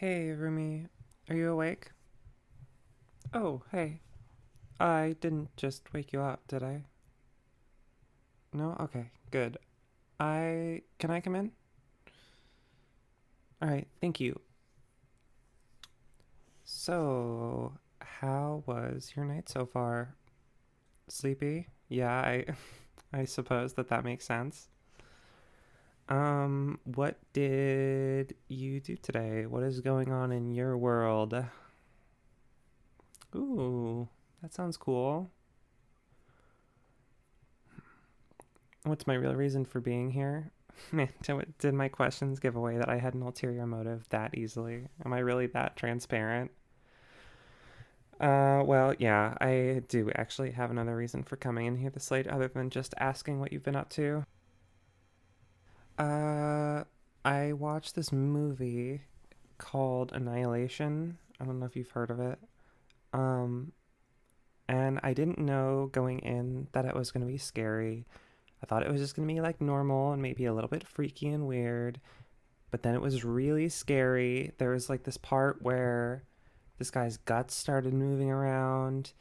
Hey, Rumi, are you awake? Oh, hey. I didn't just wake you up, did I? No? Okay, good. Can I come in? Alright, thank you. So, how was your night so far? Sleepy? Yeah, I suppose that makes sense. What did you do today? What is going on in your world? Ooh, that sounds cool. What's my real reason for being here? Man, did my questions give away that I had an ulterior motive that easily? Am I really that transparent? Well, yeah, I do actually have another reason for coming in here this late other than just asking what you've been up to. Uh, I watched this movie called Annihilation. I don't know if you've heard of it. Um, and I didn't know going in that it was going to be scary. I thought it was just going to be like normal and maybe a little bit freaky and weird. But then it was really scary. There was like this part where this guy's guts started moving around,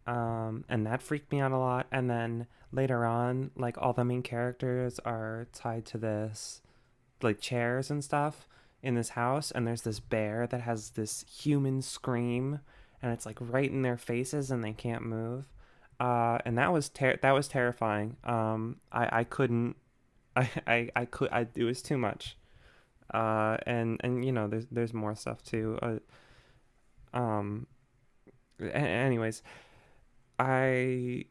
and that freaked me out a lot. And then later on, like all the main characters are tied to this like chairs and stuff in this house, and there's this bear that has this human scream, and it's like right in their faces, and they can't move. And that was terrifying. I couldn't. I could. It was too much. And there's more stuff too. Um, Anyways, I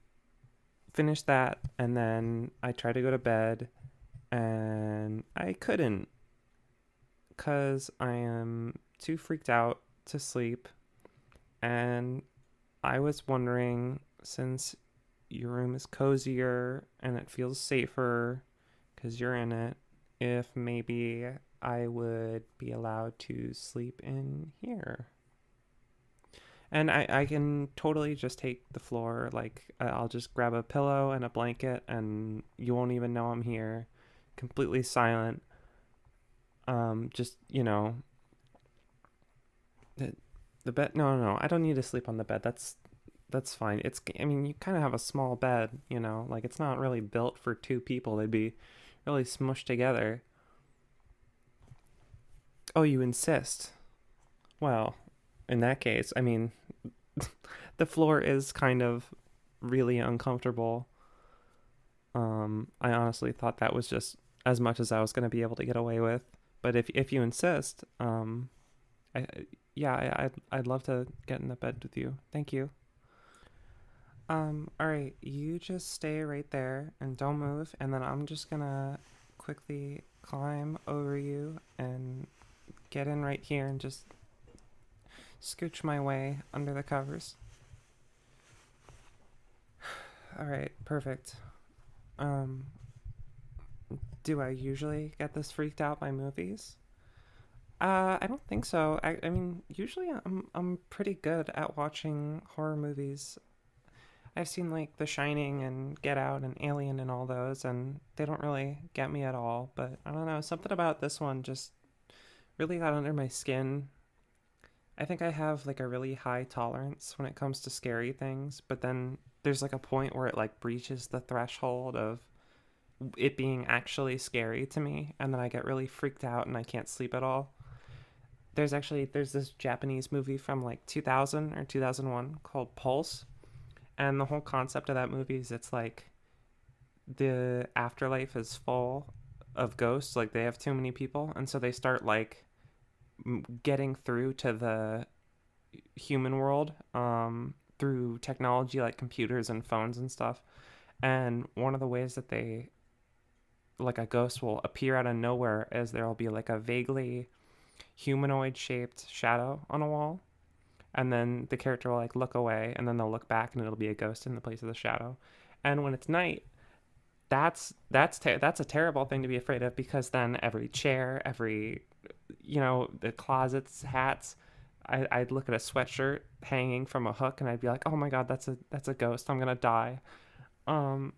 finished that, and then I tried to go to bed, and I couldn't because I am too freaked out to sleep. And I was wondering, since your room is cozier and it feels safer because you're in it, if maybe I would be allowed to sleep in here. And I can totally just take the floor. Like, I'll just grab a pillow and a blanket, and you won't even know I'm here. Completely silent. Just, the, the bed. No, no, no. I don't need to sleep on the bed. That's fine. I mean, you kind of have a small bed, like it's not really built for two people. They'd be really smushed together. Oh, you insist. Well, in that case, I mean, the floor is kind of really uncomfortable. I honestly thought that was just as much as I was going to be able to get away with. But if you insist, I yeah, I'd love to get in the bed with you. Thank you. All right, you just stay right there and don't move, and then I'm just gonna quickly climb over you and get in right here and just scooch my way under the covers. All right, perfect. Um, do I usually get this freaked out by movies? I don't think so. I mean, usually I'm pretty good at watching horror movies. I've seen like The Shining and Get Out and Alien and all those, and they don't really get me at all. But I don't know, something about this one just really got under my skin. I think I have like a really high tolerance when it comes to scary things, but then there's like a point where it like breaches the threshold of it being actually scary to me, and then I get really freaked out and I can't sleep at all. There's this Japanese movie from like 2000 or 2001 called Pulse, and the whole concept of that movie is it's like the afterlife is full of ghosts, like they have too many people, and so they start like getting through to the human world through technology like computers and phones and stuff. And one of the ways that they like a ghost will appear out of nowhere is there'll be like a vaguely humanoid shaped shadow on a wall, and then the character will like look away, and then they'll look back and it'll be a ghost in the place of the shadow. And when it's night, that's a terrible thing to be afraid of, because then every chair, every the closets, hats, I'd look at a sweatshirt hanging from a hook and I'd be like, oh my god, that's a ghost, I'm gonna die. um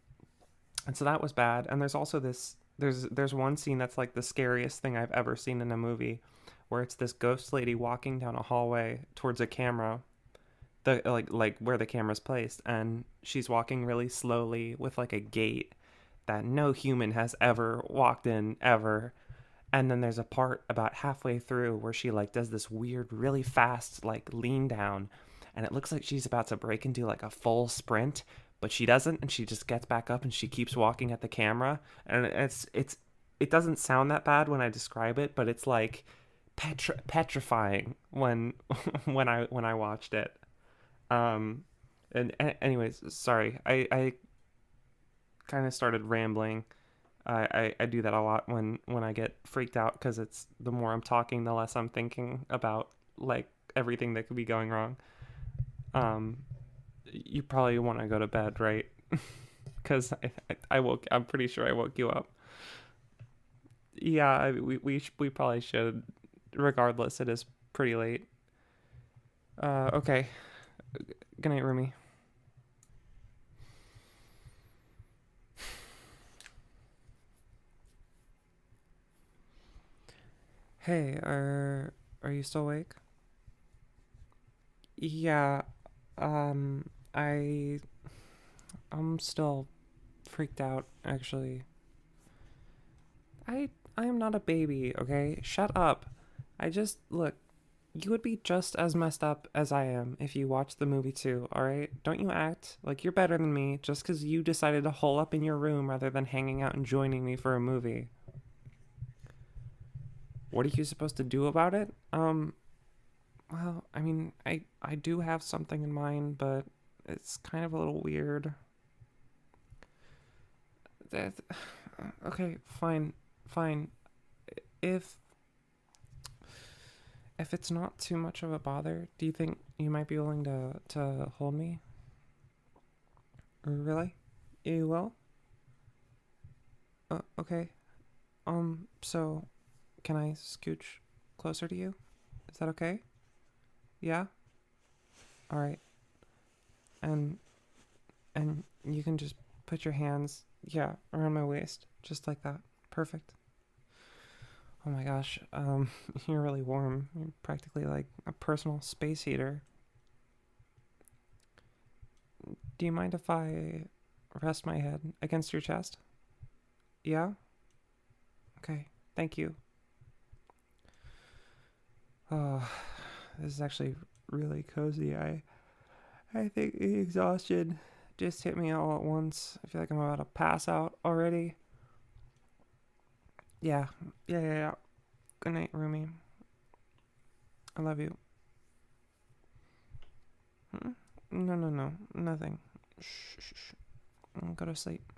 and so that was bad. And there's also this there's one scene that's like the scariest thing I've ever seen in a movie, where it's this ghost lady walking down a hallway towards a camera, the like where the camera's placed, and she's walking really slowly with like a gait that no human has ever walked in ever. And then there's a part about halfway through where she like does this weird really fast like lean down, and it looks like she's about to break into like a full sprint, but she doesn't, and she just gets back up and she keeps walking at the camera. And it doesn't sound that bad when I describe it, but it's like petrifying when when I watched it. um Anyways, sorry, I kind of started rambling. I do that a lot when I get freaked out, because it's the more I'm talking, the less I'm thinking about like everything that could be going wrong. Um, you probably want to go to bed, right? Because I woke. I'm pretty sure I woke you up. Yeah, we probably should. Regardless, it is pretty late. Okay. Good night, Rumi. Hey, are you still awake? Yeah. Um, I I'm still freaked out, actually. I am not a baby, okay? Shut up. I just look, you would be just as messed up as I am if you watched the movie too, alright? Don't you act like you're better than me just because you decided to hole up in your room rather than hanging out and joining me for a movie. What are you supposed to do about it? Well, I mean, I do have something in mind, but it's kind of a little weird. That okay, fine, fine. If if it's not too much of a bother, do you think you might be willing to hold me? Really? You will? Okay. So can I scooch closer to you? Is that okay? Yeah? All right. And and you can just put your hands, yeah, around my waist, just like that. Perfect. Oh my gosh. You're really warm. You're practically like a personal space heater. Do you mind if I rest my head against your chest? Yeah? Okay. Thank you. Oh, this is actually really cozy. I think the exhaustion just hit me all at once. I feel like I'm about to pass out already. Yeah. Yeah. Good night, Rumi. I love you. Hmm? No. Nothing. Shh. Go to sleep.